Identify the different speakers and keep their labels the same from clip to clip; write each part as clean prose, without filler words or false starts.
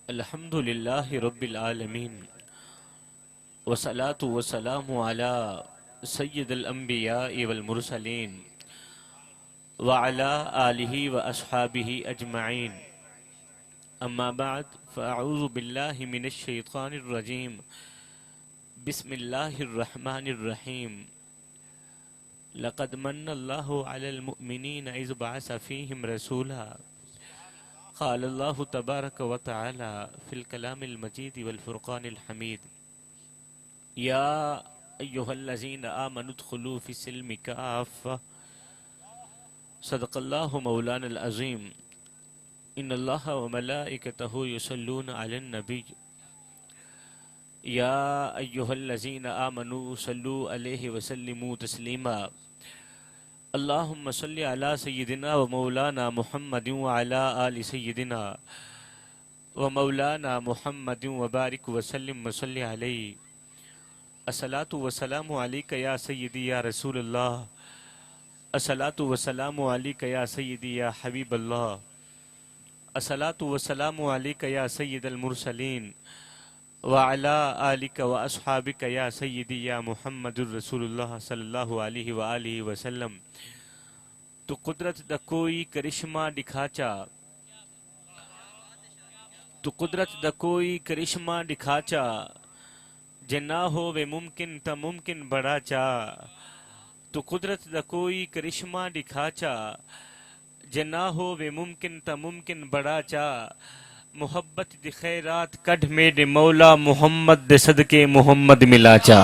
Speaker 1: الحمد للہ رب العالمین والصلاة والسلام علی سید الانبیاء والمرسلین وعلی آلہ واصحابہ اجمعین اما بعد فاعوذ باللہ من الشیطان الرجیم بسم اللہ الرحمن الرحیم لقد من اللہ علی المؤمنین اذ بعث فیہم رسولا قال اللہ تبارک و تعالی فی الکلام المجید والفرقان الحمید یا ایہا الذین آمنوا ادخلوا فی السلم کافہ صدق اللہ مولانا العظیم ان اللہ وملائکتہ یصلون علی النبی یا ایہا الذین آمنوا صلوا علیہ وسلموا تسلیما اللہم صلی علی سیدنا و مولانا محمد وعلی آل سیدنا و مولانا محمد وبارک وسلم وصلی علیہ الصلاة والسلام علیکہ یا سیدی یا رسول اللہ الصلاة والسلام علیکہ یا سیدی یا حبیب اللہ الصلاة والسلام علیکہ یا سید المرسلین وعلی آلک و اصحابک یا سیدی یا محمد الرسول اللہ صلی اللہ علیہ وآلہ وسلم تو قدرت دا کوئی کرشمہ دکھاچا تو قدرت دا کوئی کرشمہ دکھاچا جے نہ ہووے ممکن تا ممکن بڑا چا تو قدرت دا کوئی کرشمہ دکھاچا جے نہ ہووے ممکن تا ممکن بڑا چا محبت دی خیرات کڈھ میرے مولا محمد دے صدقے محمد ملا چا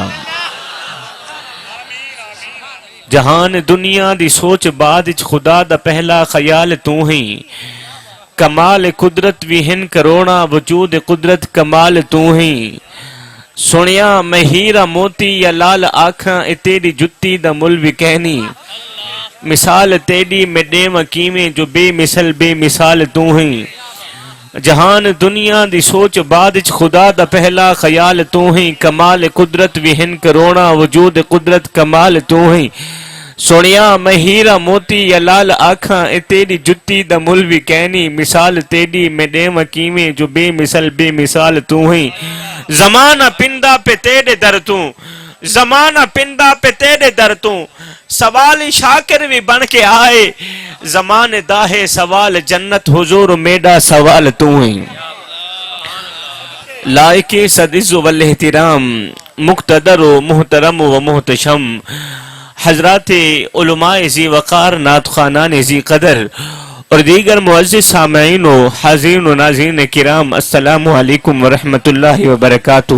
Speaker 1: جہان دنیا دی سوچ بعد خدا دا پہلا خیال تو ہیں کمال قدرت بھی ہن کروڑا وجود قدرت کمال تو ہیں سنیا میں ہیرا موتی یا لال آکھاں اے تیری جتی دا مل بھی کہنی مثال تیری میں دیم کیمیں جو بے مثال تو ہیں جہان دنیا دی سوچ بعد خدا دا پہلا خیال تو ہیں کمال قدرت بھی ہن کروڑا وجود قدرت کمال تو ہیں سنیا میں ہیرا موتی یا لال آکھاں اے تیری جتی دا مل بھی کہنی مثال تیری میں دیم کیمیں جو بے مثال تو ہیں زمانہ پندہ پہ تیرے در تو زمانہ پندہ پہ تیرے در تو سوال شاکر بھی بن کے آئے زمان داہے سوال جنت حضور میڈا سوال تو ہیں لائق صدز والاحترام مقتدر و محترم و محتشم حضرات علماء ذی وقار نعت خوانان ذی قدر اور دیگر معزز سامعین و حاضرین و ناظرین کرام السلام علیکم ورحمت اللہ وبرکاتہ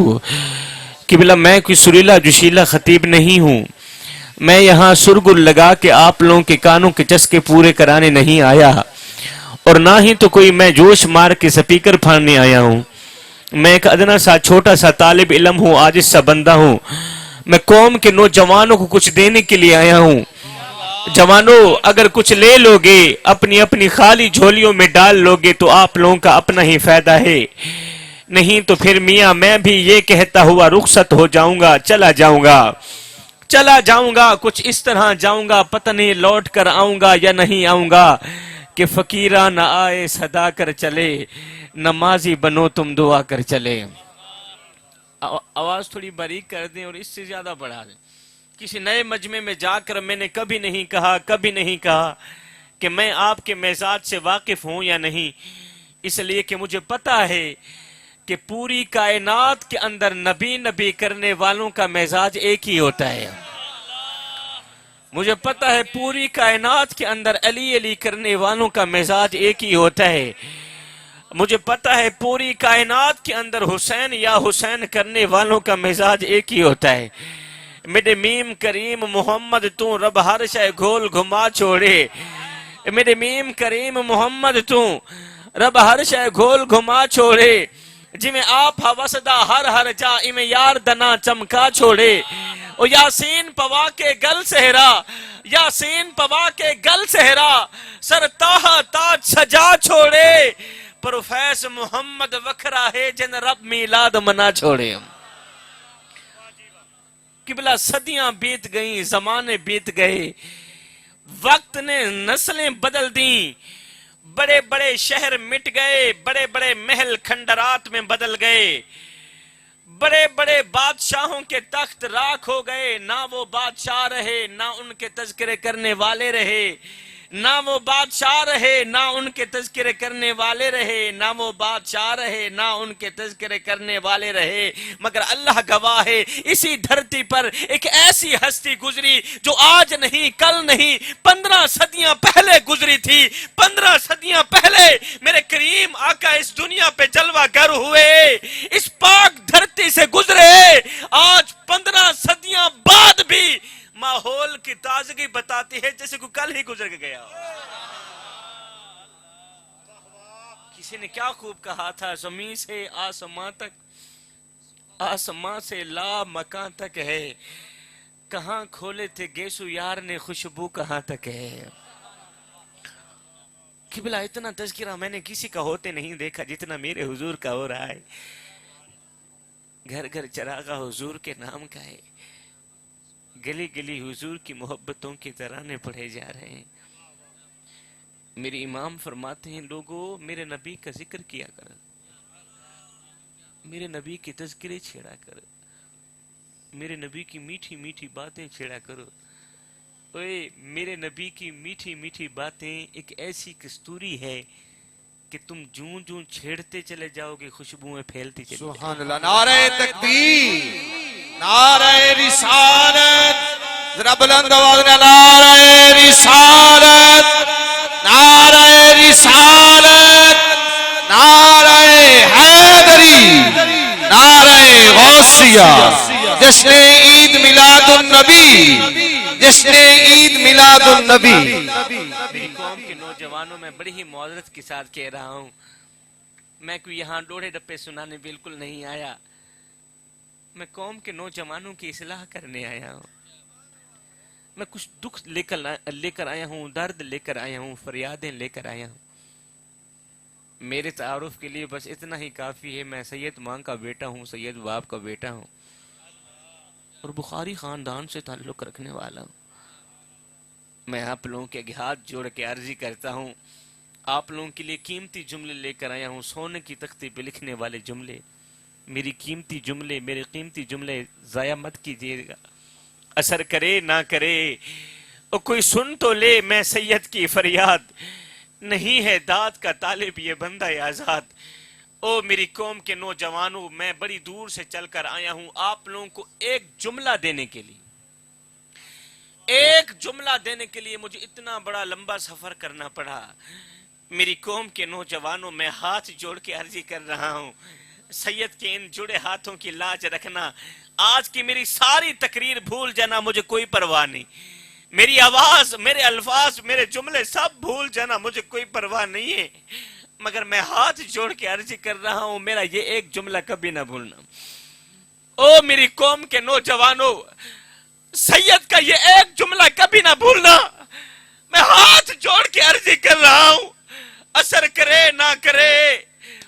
Speaker 1: قبلہ میں کوئی سریلا جوشیلا خطیب نہیں ہوں میں یہاں سرگل لگا کے آپ لوگوں کے کانوں کے چسکے پورے کرانے نہیں آیا اور نہ ہی تو کوئی میں جوش مار کے سپیکر پھاڑنے آیا ہوں میں ایک ادنا سا چھوٹا سا طالب علم ہوں عاجز سا بندہ ہوں میں قوم کے نوجوانوں کو کچھ دینے کے لیے آیا ہوں جوانوں اگر کچھ لے لوگے اپنی خالی جھولیوں میں ڈال لوگے تو آپ لوگوں کا اپنا ہی فائدہ ہے نہیں تو پھر میاں میں بھی یہ کہتا ہوا رخصت ہو جاؤں گا چلا جاؤں گا کچھ اس طرح جاؤں گا پتہ نہیں لوٹ کر آؤں گا یا نہیں آؤں گا کہ فقیرہ نہ آئے صدا کر چلے نمازی بنو تم دعا کر چلے آواز تھوڑی باریک کر دیں اور اس سے زیادہ بڑھا دیں کسی نئے مجمع میں جا کر میں نے کبھی نہیں کہا کہ میں آپ کے مزاج سے واقف ہوں یا نہیں اس لیے کہ مجھے پتا ہے کہ پوری کائنات کے اندر نبی کرنے والوں کا مزاج ایک ہی ہوتا ہے مجھے پتا ہے پوری کائنات کے اندر علی کرنے والوں کا مزاج ایک ہی ہوتا ہے مجھے پتا ہے پوری کائنات کے اندر حسین یا حسین کرنے والوں کا مزاج ایک ہی ہوتا ہے میرے میم کریم محمد تو رب ہر شے گھول گھما چھوڑے میرے میم کریم محمد تو رب ہر شے گھول گھما چھوڑے جی میں آپ حوصدہ ہر جا میں یار دنا چمکا چھوڑے او یاسین پوا کے گل سہرا یاسین پوا کے گل سہرا سر تاج سجا چھوڑے پروفیس محمد وکھرا ہے جن رب میلاد منا چھوڑے قبلہ صدیاں بیت گئیں زمانے بیت گئے وقت نے نسلیں بدل دیں بڑے بڑے شہر مٹ گئے، بڑے بڑے محل کھنڈرات میں بدل گئے، بڑے بڑے بادشاہوں کے تخت راکھ ہو گئے، نہ وہ بادشاہ رہے، نہ ان کے تذکرے کرنے والے رہے، نہ وہ بادشاہ رہے، نہ ان کے تذکرے کرنے والے رہے، نہ وہ بادشاہ رہے، نہ ان کے تذکرے کرنے والے رہے، مگر اللہ گواہ ہے اسی دھرتی پر ایک ایسی ہستی گزری جو آج نہیں، کل نہیں، 15 صدیاں پہلے گزری تھی۔ 15 صدیاں پہلے میرے کریم آقا اس دنیا پہ جلوہ گر ہوئے، اس پاک دھرتی سے گزرے، آج 15 صدیاں بعد بھی ماحول کی تازگی بتاتی ہے جیسے کوئی کل ہی گزر کے گیا۔ کسی نے کیا خوب کہا تھا، زمین سے آسمان تک، آسمان سے لا مکان تک ہے، کہاں کھولے تھے گیسو یار نے خوشبو کہاں تک ہے۔ قبلہ اتنا تذکرہ میں نے کسی کا ہوتے نہیں دیکھا جتنا میرے حضور کا ہو رہا ہے۔ گھر گھر چراغا حضور کے نام کا ہے، گلی گلی حضور کی محبتوں کے ترانے پڑھے جا رہے ہیں۔ میرے امام فرماتے ہیں، لوگوں میرے نبی کا ذکر کیا کر، میرے نبی کے تذکرے چھیڑا کر، میرے نبی کی میٹھی میٹھی باتیں چھیڑا کرو۔ اوے میرے نبی کی میٹھی میٹھی باتیں ایک ایسی کستوری ہے کہ تم جون جون چھیڑتے چلے جاؤ گے، خوشبوئیں پھیلتی چلی جائیں۔
Speaker 2: سبحان اللہ، نعرہ تکبیر، نعرہ رسالت، ذرا بلند آواز میں نعرہ رسالت، نعرہ رسالت، نعرہ حیدری، نعرہ غوثیہ، جس نے عید میلاد النبی، جس نے عید میلاد النبی۔
Speaker 1: میری قوم کے نوجوانوں میں بڑی ہی معذرت کے ساتھ کہہ رہا ہوں، میں کوئی یہاں ڈوڑے ڈپے سنانے بالکل نہیں آیا، میں قوم کے نوجوانوں کی اصلاح کرنے آیا ہوں۔ میں کچھ دکھ لے کر آیا ہوں، درد لے کر آیا ہوں، فریادیں لے کر آیا ہوں۔ میرے تعارف کے لیے بس اتنا ہی کافی ہے، میں سید ماں کا بیٹا ہوں، سید باپ کا بیٹا ہوں، اور بخاری خاندان سے تعلق رکھنے والا ہوں۔ میں آپ لوگوں کے ہاتھ جوڑ کے عرضی کرتا ہوں، آپ لوگوں کے لیے قیمتی جملے لے کر آیا ہوں، سونے کی تختی پہ لکھنے والے جملے، میرے قیمتی جملے ضائع مت کیجیے گا، اثر کرے نہ کرے، اور کوئی سن تو لے میں سید کی فریاد، نہیں ہے داد کا طالب یہ بندہ آزاد۔ او میری قوم کے نوجوانوں، میں بڑی دور سے چل کر آیا ہوں آپ لوگوں کو ایک جملہ دینے کے لیے، ایک جملہ دینے کے لیے مجھے اتنا بڑا لمبا سفر کرنا پڑا۔ میری قوم کے نوجوانوں، میں ہاتھ جوڑ کے عرضی کر رہا ہوں، سید کے ان جڑے ہاتھوں کی لاج رکھنا، آج کی میری ساری تقریر بھول جانا مجھے کوئی پرواہ نہیں، میری آواز، میرے الفاظ، میرے جملے سب بھول جانا مجھے کوئی پرواہ نہیں ہے، مگر میں ہاتھ جوڑ کے عرضی کر رہا ہوں، میرا یہ ایک جملہ کبھی نہ بھولنا۔ او میری قوم کے نوجوانوں، سید کا یہ ایک جملہ کبھی نہ بھولنا، میں ہاتھ جوڑ کے عرضی کر رہا ہوں، اثر کرے نہ کرے،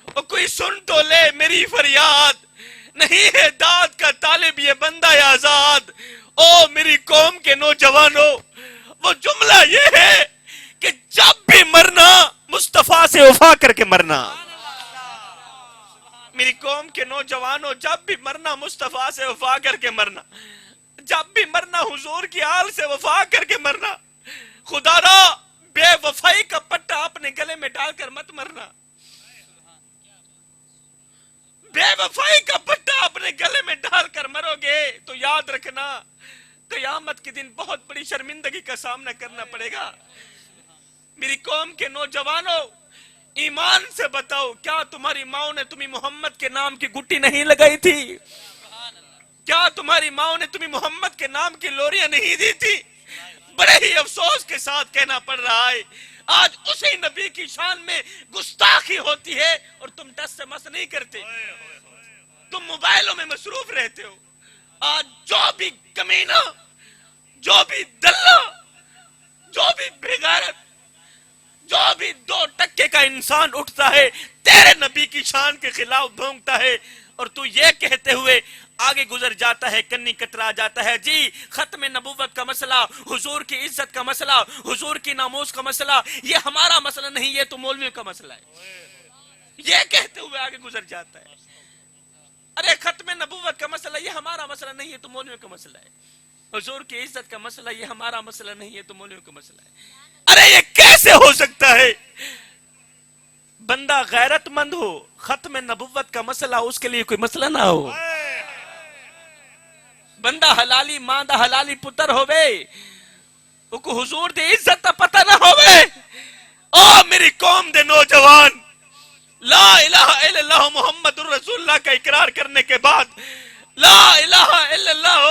Speaker 1: اور کوئی سن تو لے میری فریاد، نہیں ہے داد کا طالب یہ بندہ آزاد۔ او میری قوم کے نوجوانوں، وہ جملہ یہ ہے کہ جب بھی مرنا مصطفیٰ سے وفا کر کے مرنا۔ میری قوم کے نوجوانوں، جب بھی مرنا مصطفیٰ سے وفا کر کے مرنا، جب بھی مرنا حضور کی آل سے وفا کر کے مرنا، خدا را بے وفائی کا پٹا اپنے گلے میں ڈال کر مت مرنا، بے وفائی کا پٹا اپنے گلے میں ڈال کر مرو گے تو یاد رکھنا قیامت کے دن بہت بڑی شرمندگی کا سامنا کرنا پڑے گا۔ میری قوم کے نوجوانوں، ایمان سے بتاؤ، کیا تمہاری ماں نے تمہیں محمد کے نام کی گٹی نہیں لگائی تھی؟ کیا تمہاری ماں نے تمہیں محمد کے نام کی لوریاں نہیں دی تھی؟ بڑے ہی افسوس کے ساتھ کہنا پڑ رہا ہے، آج اسی نبی کی شان میں گستاخی ہوتی ہے اور تم ٹس سے مس نہیں کرتے، تم موبائلوں میں مصروف رہتے ہو۔ آج جو بھی کمینہ، جو بھی دلہ، جو بھی بےغیرت، جو بھی 2 ٹکے کا انسان اٹھتا ہے تیرے نبی کی شان کے خلاف بھونکتا ہے، اور تو یہ کہتے ہوئے آگے گزر جاتا ہے، کنی کترا جاتا ہے، جی ختم نبوت کا مسئلہ، حضور کی عزت کا مسئلہ، حضور کی ناموس کا مسئلہ یہ ہمارا مسئلہ نہیں، یہ تو مولویوں کا مسئلہ ہے، یہ کہتے ہوئے آگے گزر جاتا ہے۔ ارے ختم نبوت کا مسئلہ یہ ہمارا مسئلہ نہیں، یہ تو مولویوں کا مسئلہ ہے۔ حضور کی عزت کا مسئلہ یہ ہمارا مسئلہ نہیں، یہ تو مولویوں کا مسئلہ ہے۔ ارے یہ کیسے ہو سکتا ہے؟ بندہ غیرت مند ہو، ختم نبوت کا مسئلہ اس کے لیے کوئی مسئلہ نہ ہو، بندہ حلالی ماں دا حلالی پتر ہوئے، کو حضور دی عزت دا پتہ نہ ہوئے۔ او میری قوم دے نوجوان، لا الہ الا اللہ محمد الرسول اللہ کا اقرار کرنے کے بعد، لا الہ الا اللہ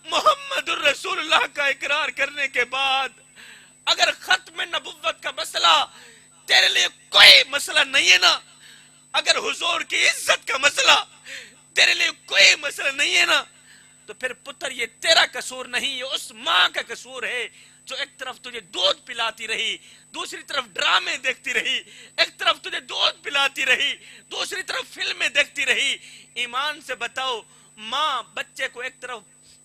Speaker 1: محمد الرسول اللہ کا اقرار کرنے کے بعد اگر ختم نبوت کا مسئلہ تیرے لیے کوئی مسئلہ نہیں ہے نا، اگر حضور کی عزت کا مسئلہ تیرے لیے کوئی مسئلہ نہیں ہے نا، تو پھر پتر یہ تیرا قصور نہیں، یہ اس ماں کا قصور ہے جو ایک طرف تجھے دودھ پلاتی رہی، دوسری طرف ڈرامے دیکھتی رہی، ایک طرف تجھے دودھ پلاتی رہی، دوسری طرف فلمیں دیکھتی رہی۔ ایمان سے بتاؤ، ماں بچے کو ایک طرف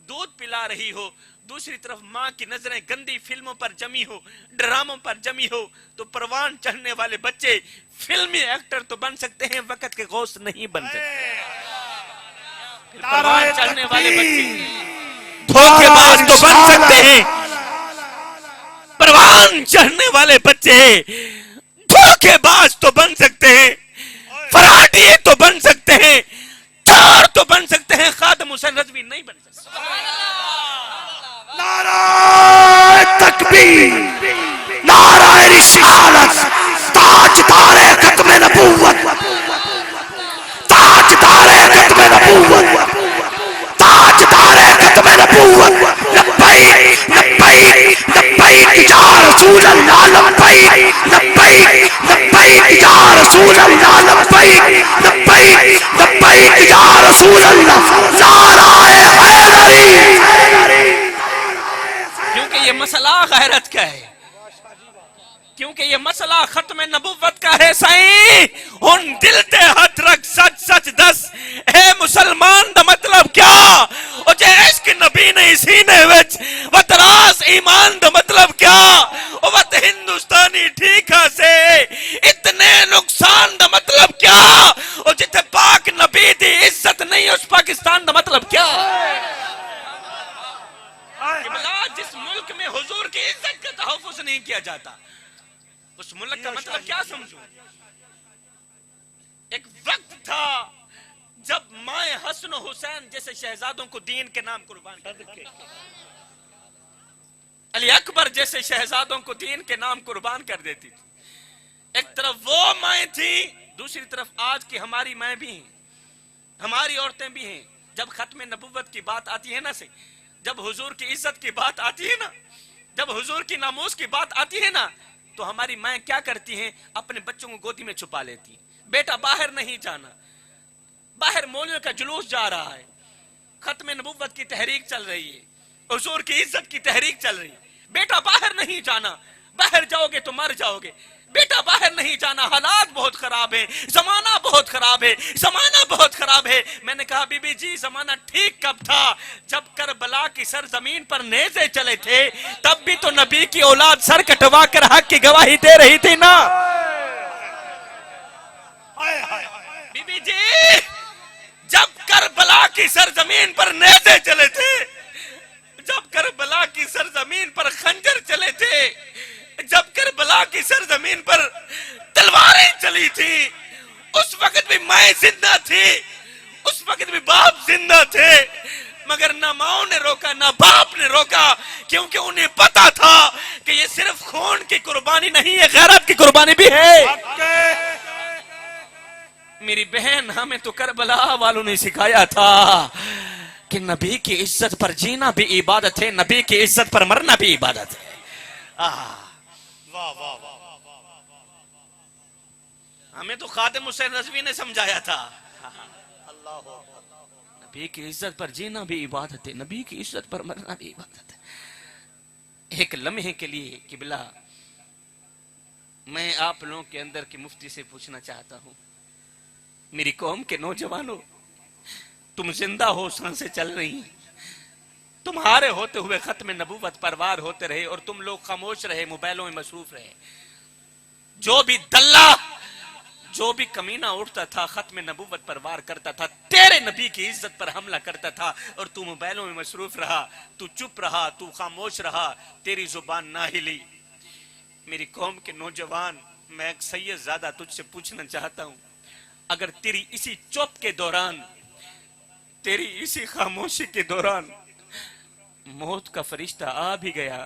Speaker 1: دودھ پلا رہی ہو، دوسری طرف ماں کی نظریں گندی فلموں پر جمی ہو، ڈراموں پر جمی ہو، تو پروان چڑھنے والے بچے فلمی ایکٹر تو بن سکتے ہیں، وقت کے غوث نہیں بن سکتے۔ پروان چڑھنے والے بچے دھوکے باز تو بن سکتے ہیں، پروان چڑھنے والے بچے دھوکے باز تو بن سکتے ہیں، فراڈی تو بن سکتے ہیں، چور تو بن سکتے ہیں، خادم حسین رضوی نہیں بن سکتے۔
Speaker 3: نعرہ تکبیر، نعرہ رسالت، تاجدار ختم نبوت، تاجدار ختم نبوت، تاجدار ختم نبوت، لبیک لبیک لبیک یا رسول اللہ، لبیک لبیک لبیک یا رسول اللہ، لبیک لبیک لبیک یا رسول اللہ، نعرہ حیدری۔
Speaker 1: کیونکہ یہ مسئلہ غیرت کا ہے، کیونکہ یہ مسئلہ ختم نبوت کا ہے۔ سائیں ان دل تے ہاتھ رکھ، سچ سچ دس، اے مسلمان دا مطلب کیا؟ او جے عشق نبی نے سینے وچ وتراس ایمان دا مطلب کیا؟ او وت ہندوستانی ٹھیکا سے اتنے نقصان دا مطلب کیا؟ او جتے پاک نبی دی عزت نہیں اس پاکستان دا مطلب کیا؟ جس ملک میں حضور کی عزت کا تحفظ نہیں کیا جاتا اس ملک کا مطلب کیا سمجھو؟ ایک وقت تھا جب مائیں حسن و حسین جیسے شہزادوں کو دین کے نام قربان کر دیتے، علی اکبر جیسے شہزادوں کو دین کے نام قربان کر دیتی تھی۔ ایک طرف وہ مائیں تھیں، دوسری طرف آج کی ہماری مائیں بھی ہیں، ہماری عورتیں بھی ہیں۔ جب ختم نبوت کی بات آتی ہے نا سے، جب حضور کی عزت کی بات آتی ہے نا، جب حضور کی ناموس کی بات آتی ہے نا، تو ہماری مائیں کیا کرتی ہیں؟ اپنے بچوں کو گودی میں چھپا لیتی ہیں، بیٹا باہر نہیں جانا، باہر مولویوں کا جلوس جا رہا ہے، ختم نبوت کی تحریک چل رہی ہے، حضور کی عزت کی تحریک چل رہی ہے، بیٹا باہر نہیں جانا، باہر جاؤ گے تو مر جاؤ گے، بیٹا باہر نہیں جانا، حالات بہت خراب ہیں، زمانہ بہت خراب ہے، زمانہ بہت خراب ہے۔ میں نے کہا بی بی جی زمانہ ٹھیک کب تھا؟ جب کربلا کی سرزمین پر نیزے چلے تھے، تب بھی تو نبی کی اولاد سر کٹوا کر حق کی گواہی دے رہی تھی نا۔ بی بی جی جب کربلا کی سرزمین پر نیزے چلے تھے، جب کربلا کی سرزمین پر خنجر چلے تھے، جب کربلا کی سرزمین پر تلواریں چلی تھی، اس وقت بھی مائیں زندہ تھی، اس وقت بھی باپ زندہ تھے، مگر نہ ماں نے روکا نہ باپ نے روکا، کیونکہ انہیں پتا تھا کہ یہ صرف خون کی قربانی نہیں ہے، غیرت کی قربانی بھی ہے۔ میری بہن ہمیں تو کربلا والوں نے سکھایا تھا کہ نبی کی عزت پر جینا بھی عبادت ہے، نبی کی عزت پر مرنا بھی عبادت ہے۔ ہمیں تو خادم حسین رضوی نے سمجھایا تھا، نبی کی عزت پر جینا بھی عبادت ہے، نبی کی عزت پر مرنا بھی عبادت ہے۔ ایک لمحے کے لیے قبلہ میں آپ لوگوں کے اندر کی مفتی سے پوچھنا چاہتا ہوں، میری قوم کے نوجوانوں، تم زندہ ہو، سانسیں چل رہی ہیں، تمہارے ہوتے ہوئے ختم نبوت پروار ہوتے رہے اور تم لوگ خاموش رہے، موبائلوں میں مصروف رہے۔ جو بھی دلہ، جو بھی کمینہ اٹھتا تھا ختم نبوت پروار کرتا تھا، تیرے نبی کی عزت پر حملہ کرتا تھا، اور تو موبائلوں میں مصروف رہا، تو چپ رہا، تو خاموش رہا، تیری زبان نہ ہلی۔ میری قوم کے نوجوان، میں ایک سید زادہ تجھ سے پوچھنا چاہتا ہوں، اگر تیری اسی چپ کے دوران، تیری اسی خاموشی کے دوران موت کا فرشتہ آ بھی گیا،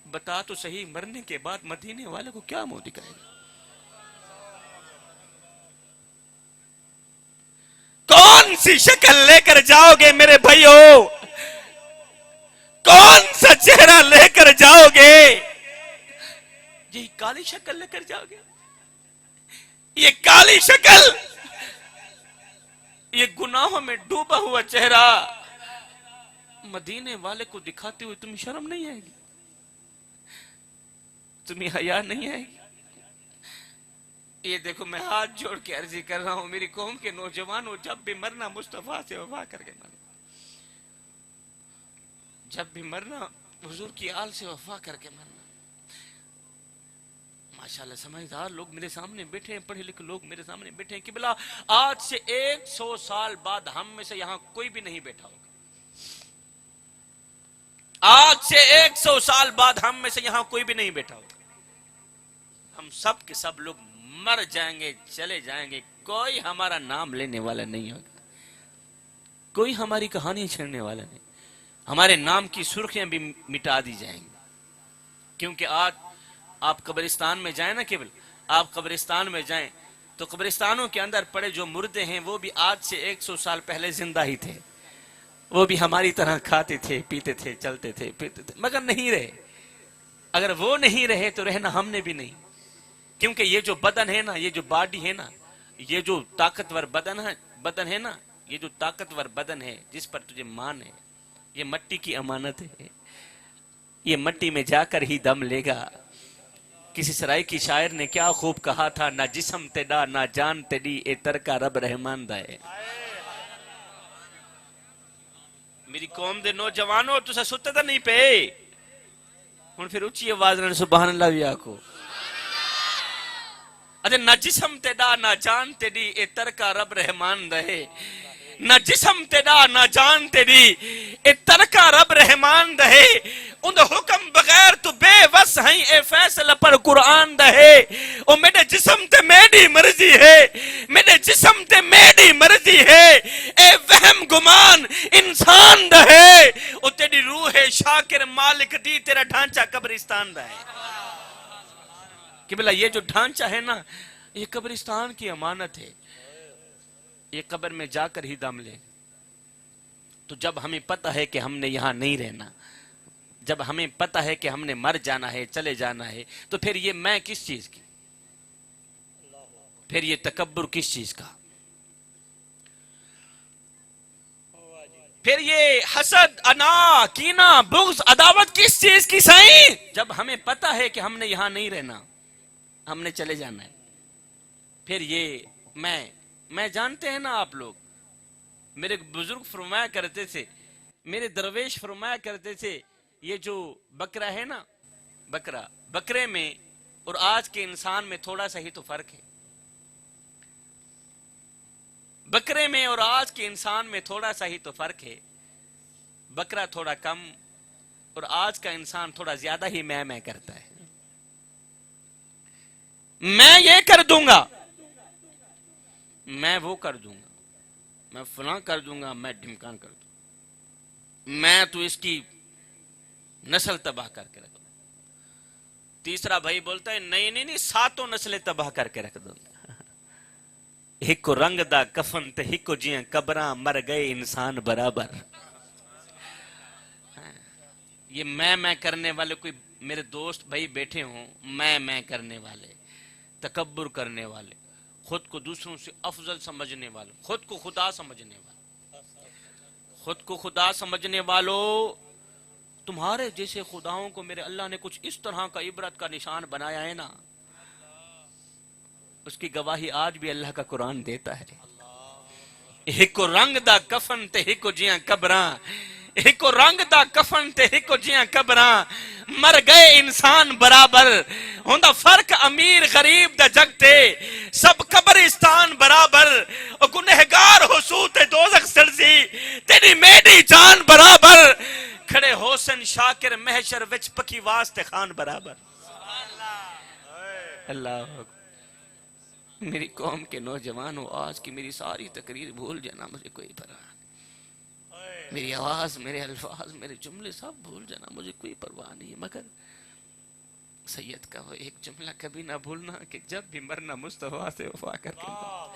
Speaker 1: بتا تو صحیح، مرنے کے بعد مدینے والے کو کیا منہ دکھائے گا؟ کون سی شکل لے کر جاؤ گے میرے بھائیو؟ کون سا چہرہ لے کر جاؤ گے؟ یہ کالی شکل لے کر جاؤ گے؟ یہ کالی شکل، یہ گناہوں میں ڈوبا ہوا چہرہ مدینے والے کو دکھاتے ہوئے تمہیں شرم نہیں آئے گی؟ تمہیں حیا نہیں آئے گی؟ یہ دیکھو، میں ہاتھ جوڑ کے عرضی کر رہا ہوں، میری قوم کے نوجوانوں، جب بھی مرنا مصطفیٰ سے وفا کر کے مرنا، جب بھی مرنا حضور کی آل سے وفا کر کے مرنا۔ ماشاءاللہ سمجھدار لوگ میرے سامنے بیٹھے ہیں، پڑھے لکھے لوگ میرے سامنے بیٹھے ہیں، قبلہ آج سے 100 سال بعد ہم میں سے یہاں کوئی بھی نہیں بیٹھا ہوگا۔ آج سے 100 سال بعد ہم میں سے یہاں کوئی بھی نہیں بیٹھا ہوگا۔ ہم سب کے سب لوگ مر جائیں گے، چلے جائیں گے، کوئی ہمارا نام لینے والا نہیں ہوگا، کوئی ہماری کہانی چھیڑنے والا نہیں، ہمارے نام کی سرخیاں بھی مٹا دی جائیں گی۔ کیونکہ آج آپ قبرستان میں جائیں نا، کیول آپ قبرستان میں جائیں تو قبرستانوں کے اندر پڑے جو مردے ہیں وہ بھی آج سے 100 سال پہلے زندہ ہی تھے، وہ بھی ہماری طرح کھاتے تھے، پیتے تھے، چلتے تھے، پھرتے تھے، مگر نہیں رہے۔ اگر وہ نہیں رہے تو رہنا ہم نے بھی نہیں، کیونکہ یہ جو بدن ہے نا، یہ جو باڈی ہے نا، یہ جو طاقتور بدن ہے نا، یہ جو طاقتور بدن ہے جس پر تجھے مان ہے، یہ مٹی کی امانت ہے، یہ مٹی میں جا کر ہی دم لے گا۔ کسی سرائی کی شاعر نے کیا خوب کہا تھا، نہ جسم تیڈا نہ جان تیڈی، اے ترکا رب رحمان دائے۔ میری قوم دے نوجوانوں، تسا ستے تھا نہیں پہ ہن پھر اچھی آواز نے سبحان اللہ بھی آکو۔ ادھے نہ جسم تیڈا نہ جان تیڈی، اے ترکا رب رحمان دہے۔ نہ جسم تیڈا نہ جان تیڈی، اے ترکا رب رحمان دہے۔ ان حکم بغیر تو بے وس ہیں، اے فیصلہ پر قرآن دہے۔ او میرے جسم تے میری مرضی ہے، میرے جسم تے میری مرضی ہے، اے وہم گمان انسان دہے۔ او تیری روح شاکر مالک دی، تیرا ڈھانچہ قبرستان دہے۔ کہ بلا یہ جو ڈھانچہ ہے نا، یہ قبرستان کی امانت ہے، یہ قبر میں جا کر ہی دم لے۔ تو جب ہمیں پتہ ہے کہ ہم نے یہاں نہیں رہنا، جب ہمیں پتہ ہے کہ ہم نے مر جانا ہے، چلے جانا ہے، تو پھر یہ میں کس چیز کی، پھر یہ تکبر کس چیز کا، پھر یہ حسد، انا، کینہ، بغض، عداوت کس چیز کی سائیں؟ جب ہمیں پتہ ہے کہ ہم نے یہاں نہیں رہنا، ہم نے چلے جانا ہے، پھر یہ میں جانتے ہیں نا آپ لوگ، میرے بزرگ فرمایا کرتے تھے، میرے درویش فرمایا کرتے تھے، یہ جو بکرا ہے نا، بکرے میں اور آج کے انسان میں تھوڑا سا ہی تو فرق ہے۔ بکرے میں اور آج کے انسان میں تھوڑا سا ہی تو فرق ہے۔ بکرا تھوڑا کم اور آج کا انسان تھوڑا زیادہ ہی میں کرتا ہے۔ میں یہ کر دوں گا، میں وہ کر دوں گا، میں فلاں کر دوں گا، میں ڈھمکان کر دوں گا، میں تو اس کی نسل تباہ کر کے رکھ دوں۔ تیسرا بھائی بولتا ہے نہیں، 7 نسلیں تباہ کر کے رکھ دوں گا۔ ہکو رنگ دا کفن تے ہکو جیاں قبراں، مر گئے انسان برابر۔ یہ میں کرنے والے کوئی میرے دوست بھائی بیٹھے ہوں، میں کرنے والے، تکبر کرنے والے، خود کو دوسروں سے افضل سمجھنے والے، خود کو خدا سمجھنے والے، خود کو خدا سمجھنے والوں، تمہارے جیسے خداؤں کو میرے اللہ نے کچھ اس طرح کا عبرت کا نشان بنایا ہے نا، اس کی گواہی آج بھی اللہ کا قرآن دیتا ہے. ایک رنگ دا کفن تے ایک جیاں قبراں، ایک رنگ دا کفن تے ایک جیاں قبراں، مر گئے انسان برابر، ہوندا فرق امیر غریب دا جگ تے، سب قبرستان برابر، او گنہگار ہو سو تے دوزخ سرزی، تیری میری جان برابر، کھڑے حسن شاکر محشر وچ پکی واسطے خان برابر. اللہ اکبر. میری قوم کے نوجوانوں، آج کی میری ساری تقریر بھول جانا مجھے کوئی پرواہ نہیں، میری آواز، میرے الفاظ، میرے جملے سب بھول جانا مجھے کوئی پرواہ نہیں، مگر سید کا وہ ایک جملہ کبھی نہ بھولنا کہ جب بھی مرنا مصطفیٰ سے وفا کر کے مرنا،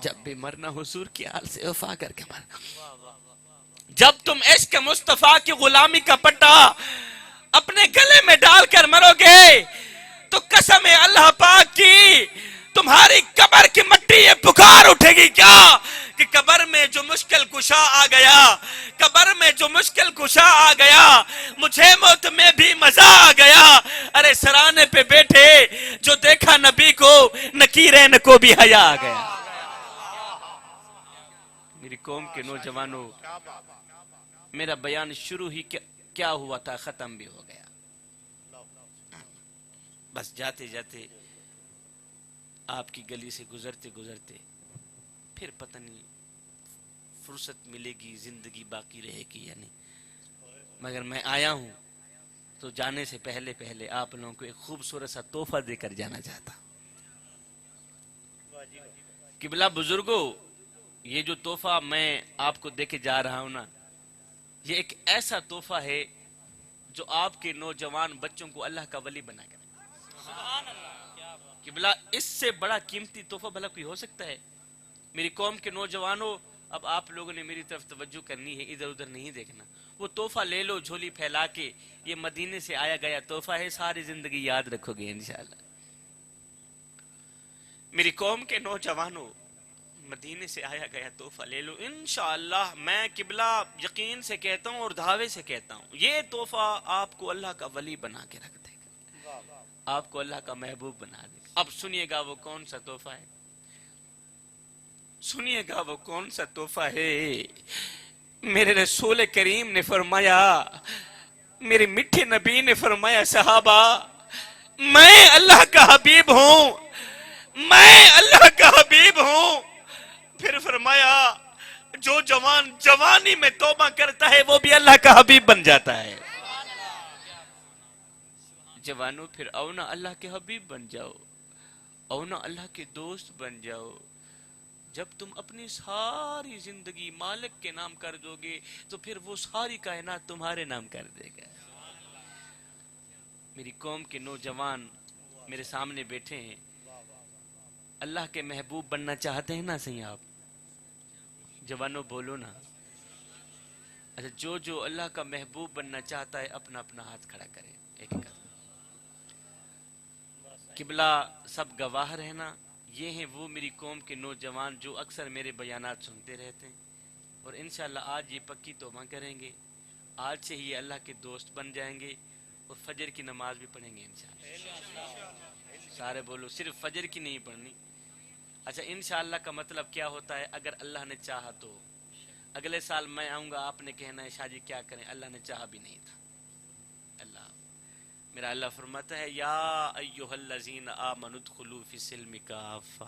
Speaker 1: جب بھی مرنا حضور کی آل سے وفا کر کے مرنا. جب تم عشق مصطفیٰ کی غلامی کا پٹا اپنے گلے میں ڈال کر مرو گے تو قسم اللہ پاک کی تمہاری قبر کی مٹی یہ پکار اٹھے گی کیا کہ قبر میں جو مشکل کشا آ گیا، قبر میں جو مشکل کشا آ گیا، مجھے موت میں بھی مزہ آ گیا. ارے سرانے پہ بیٹھے جو دیکھا نبی کو، نکیرین کو بھی حیا آ گیا. میری قوم کے نوجوانوں، میرا بیان شروع ہی کیا ہوا تھا ختم بھی ہو گیا. بس جاتے جاتے آپ کی گلی سے گزرتے گزرتے پھر پتہ نہیں فرصت ملے گی، زندگی باقی رہے گی یا نہیں، مگر میں آیا ہوں تو جانے سے پہلے پہلے آپ لوگوں کو ایک خوبصورت سا تحفہ دے کر جانا چاہتا. قبلہ بزرگوں، یہ جو تحفہ میں آپ کو دے کے جا رہا ہوں نا، یہ ایک ایسا تحفہ ہے جو آپ کے نوجوان بچوں کو اللہ کا ولی بنا کر. قبلہ اس سے بڑا قیمتی تحفہ بھلا کوئی ہو سکتا ہے؟ میری قوم کے نوجوانوں، اب آپ لوگوں نے میری طرف توجہ کرنی ہے، ادھر ادھر نہیں دیکھنا. وہ تحفہ لے لو جھولی پھیلا کے، یہ مدینے سے آیا گیا تحفہ ہے، ساری زندگی یاد رکھو گے انشاءاللہ. میری قوم کے نوجوانوں، مدینے سے آیا گیا تحفہ لے لو انشاءاللہ. میں قبلہ یقین سے کہتا ہوں اور دعوے سے کہتا ہوں، یہ تحفہ آپ کو اللہ کا ولی بنا کے رکھ دے گا، آپ کو اللہ کا محبوب بنا دے گا. اب سنیے گا وہ کون سا تحفہ ہے، سنیے گا وہ کون سا تحفہ ہے. میرے رسول کریم نے فرمایا، میرے میٹھے نبی نے فرمایا، صحابہ میں اللہ کا حبیب ہوں، میں اللہ کا حبیب ہوں. پھر فرمایا جو جوان جوانی میں توبہ کرتا ہے وہ بھی اللہ کا حبیب بن جاتا ہے. جوانوں پھر او نا اللہ کے حبیب بن جاؤ، او نا اللہ کے دوست بن جاؤ. جب تم اپنی ساری زندگی مالک کے نام کر دو گے تو پھر وہ ساری کائنات تمہارے نام کر دے گا. میری قوم کے نوجوان میرے سامنے بیٹھے ہیں، اللہ کے محبوب بننا چاہتے ہیں نا صحیح؟ آپ جوانوں بولو نا. اچھا، جو اللہ کا محبوب بننا چاہتا ہے اپنا اپنا ہاتھ کھڑا کرے. ایک قبلہ سب گواہ رہنا، یہ ہیں وہ میری قوم کے نوجوان جو اکثر میرے بیانات سنتے رہتے ہیں، اور انشاءاللہ آج یہ پکی توبہ کریں گے، آج سے ہی یہ اللہ کے دوست بن جائیں گے اور فجر کی نماز بھی پڑھیں گے انشاءاللہ. سارے بولو، صرف فجر کی نہیں پڑھنی. اچھا، انشاءاللہ کا مطلب کیا ہوتا ہے؟ اگر اللہ نے چاہا تو اگلے سال میں آؤں گا، آپ نے کہنا ہے شاہ جی کیا کریں، اللہ نے چاہا بھی نہیں تھا. اللہ میرا اللہ فرماتا ہے، یا ایھا الذین آمنوا ادخلوا فی السلم کافہ،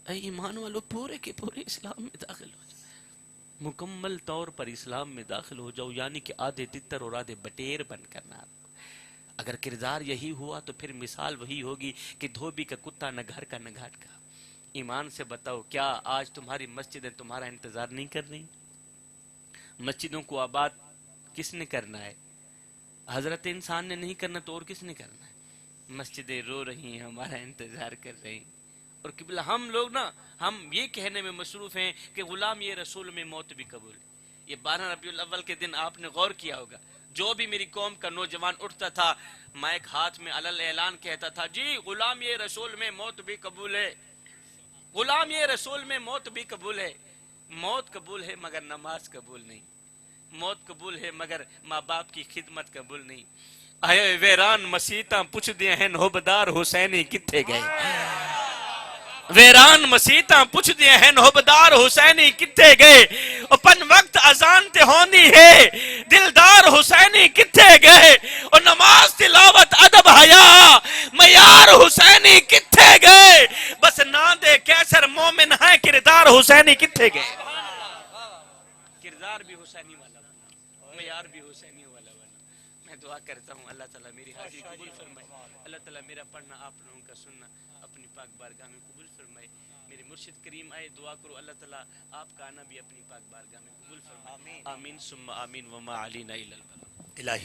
Speaker 1: اے ایمان والو پورے کے پورے اسلام میں داخل ہو جاؤ، مکمل طور پر اسلام میں داخل ہو جاؤ، یعنی کہ آدھے تتر اور آدھے بٹیر بن کر نہ. اگر کردار یہی ہوا تو پھر مثال وہی ہوگی کہ دھوبی کا کتا نہ گھر کا نہ گھاٹ کا. ایمان سے بتاؤ، کیا آج تمہاری مسجدیں تمہارا انتظار نہیں کر رہی؟ مسجدوں کو آباد کس نے کرنا ہے؟ حضرت انسان نے نہیں کرنا تو اور کس نے کرنا ہے؟ مسجدیں رو رہی ہیں، ہمارا انتظار کر رہی ہیں. اور قبلہ ہم لوگ نا، ہم یہ کہنے میں مصروف ہیں کہ غلام یہ رسول میں موت بھی قبول. یہ 12 ربیع الاول کے دن آپ نے غور کیا ہوگا، جو بھی میری قوم کا نوجوان اٹھتا تھا مائک ہاتھ میں علل اعلان کہتا تھا، جی غلام یہ رسول میں موت بھی قبول ہے، غلام یہ رسول میں موت بھی قبول ہے. موت قبول ہے مگر نماز قبول نہیں، موت قبول ہے مگر ماں باپ کی خدمت قبول نہیں. آئے ویران مسیتاں پوچھ دیا ہیں ہوبدار حسینی کتھے گئے ویران مسیتاں پوچھ دیا ہیں ہوبدار حسینی کتھے گئے پن وقت اذان تے ہوندی ہے دلدار حسینی کتھے گئے اور نماز تلاوت ادب حیا معیار حسینی کتھے گئے بس نا دے کیسر مومن ہے کردار حسینی کتھے گئے کردار بھی حسینی والا بنا معیار بھی حسینی والا بنا میں دعا کرتا ہوں اللہ تعالیٰ میری حاضری قبول فرمائے اللہ تعالیٰ میرا پڑھنا آپ لوگوں کا سننا اپنی پاک بارگاہ میں قبول فرمائے میرے مرشد کریم آئے دعا کرو اللہ تعالیٰ آپ کا آنا بھی اپنی پاک بارگاہ میں قبول فرمائے آمین ثم آمین وما علینا الا البلاغ
Speaker 3: الہی